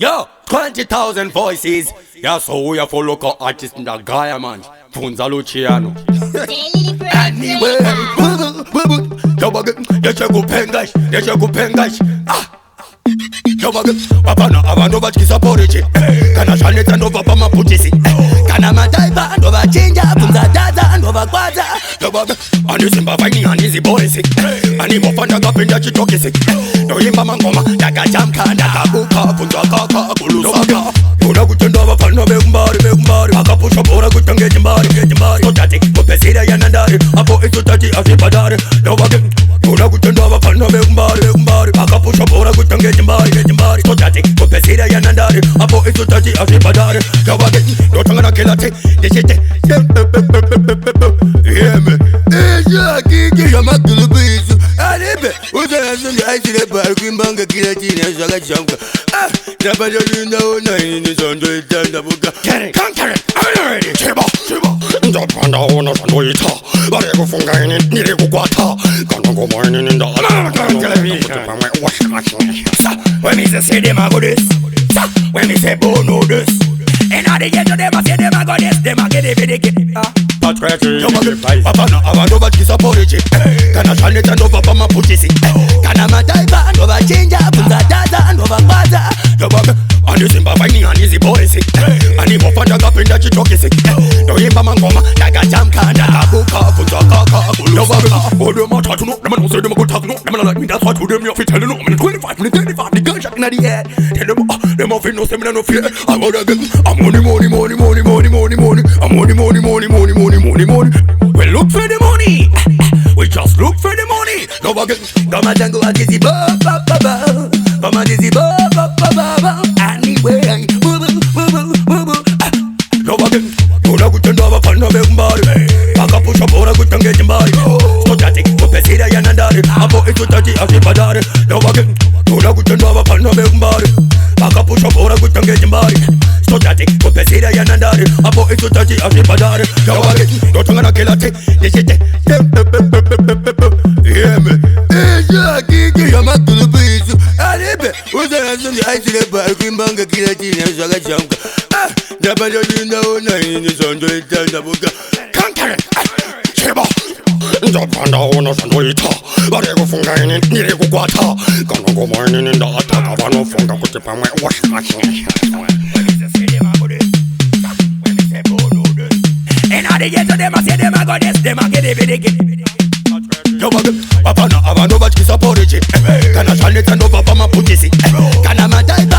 Yo, 20,000 voices. Yeah, so we have to look at artists in the Gaia, man. Funza Luciano. Anyway, apana abantu batyisa porridge kana zvanetsa ndobva pamaputisi kana mataipa ndovachinja bvunza tadza ndovakwadza andizimba vaini handiziboisi animofa ndakapinda chitokisi ndoimba mangoma ndakajamka ndakabuka bvunza kaka kulusaka kuda kutenda vafana vekumbari akapusha bhora kutange chimbari totati kupesira yanandari apo isotati azvibhadari ndovake kuda kutenda vafana vekumbari akapusha bhora kutange chimbari totati kupesira yanandari apo isotati azvibhadari ndovake ndotangana kelate ndechete yeme ishakiki yamagulubisu alibe uzanasungaisire pari kwimbanga kila china zvakajamka ndapadadindaonaininisondoitandabuka ndapandaona zvandoita vari kufunga ini ndiri kukwata kana ngoma inini ndapamwe when me say them a go this, when me say bono know this, and now they get to them a say them a go this, them a get it, That's crazy. Apana abantu batyisa porridge kana zvanetsa ndobva pamaputisi kana mataipa ndovachinja bvunza tadza ndovakwadza andizimba vaini handiziboisi animofa ndakapinda chitokisi ndoimba mangoma ndakajamka ndakabuka bvunza kaka ode matatu no namanozede makotatu no namanalike that's why today me off tell no I'm 25 minutes 35 the gunshot in the air tell them them off no seminar no fear I'm money we look for the money we just look for the money no again come and go and dizzy ba come and dizzy ba anyway no again kuda kutenda vafana vekumbari akapusha bhora kutange chimbari totati kupesira yanandari apo isotati azvibhadari no again kuda kutenda vafana vekumbari akapusha bhora kutange chimbari totati kupesira yanandari apo isotati azvibhadari no again ndotangana kelate ndechete yeme ishakiki yamagulubisu alibe uzanasungaisire pari kwimbanga kila china zvakajamka ndapadadindaonaininisondoitandabuka ndapandaona zvandoita vari kufunga ini ndiri kukwata kana ngoma inini ndataka vanofunga kuti pamwe apana abantu batyisa porridge kana zvanetsa ndobva pamaputisi kana mataipa